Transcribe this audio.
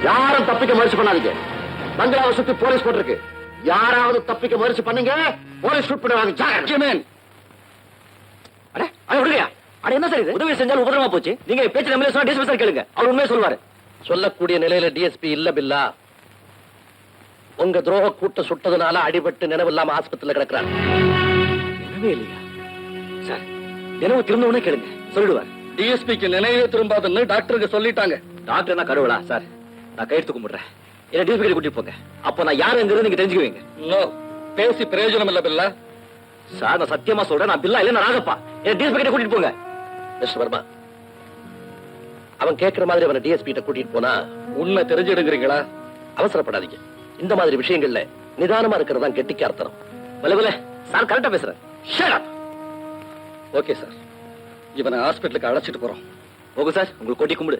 யாரும் தப்பிக்க முயற்சி பண்ணாதீங்க. பங்களாவை சுத்தி போலீஸ் போட்டிருக்கு. யாராவது தப்பிக்க முயற்சி பண்ணீங்க போலீஸ் ஷூட் பண்ணுவாங்க. என்ன சார் இது? உதவி செஞ்சாலும் உபரமா போச்சு. நீங்க பேச்சு நம்மளே சொன்னா டிஎஸ்பி சார் கேளுங்க, அவர் உண்மையை சொல்லுவாரு. சொல்லக்கூடிய நிலையில டிஎஸ்பி இல்ல பில்லா. உங்க துரோக கூட்ட சுட்டதுனால அடிபட்டு நினைவு இல்லாம ஆஸ்பத்திரியில கிடக்குறாரு. நினைவே இல்லையா சார்? நினைவு திரும்பவுனே கேளுங்க, சொல்லிடுவார். டிஎஸ்பிக்கு நினைவே திரும்பாதுன்னு டாக்டருக்கு சொல்லிட்டாங்க. டாக்டர் என்ன கடவுளா சார்? நான் கையெழுத்து கும்பிடுறேன். என்ன டிஎஸ்பி கூட்டிட்டு போங்க. அப்ப நான் யாருங்கிறது நீங்க தெரிஞ்சுக்குவீங்க. பேசி பிரயோஜனம் இல்ல பில்லா. சார் நான் சத்தியமா சொல்றேன், நான் பில்லா இல்ல, நான் ராகப்பா. என்ன டிஎஸ்பி கிட்ட கூட்டிட்டு போங்க. மிஸ்டர் வர்மா, அவன் கேட்கிற மாதிரி அவனை டிஎஸ்பி கிட்ட கூட்டிட்டு போனா உண்மை தெரிஞ்சிடுங்கிறீங்களா? அவசரப்படாதீங்க. இந்த மாதிரி விஷயங்கள்ல நிதானமா இருக்கிறதா கெட்டிக்காரத்தனம். பல சார் கரெக்டா பேசுறேன். ஓகே சார், இவனை ஹாஸ்பிட்டலுக்கு அழைச்சிட்டு போறோம். ஓகே சார், உங்களுக்கு கொட்டி கும்பிடு.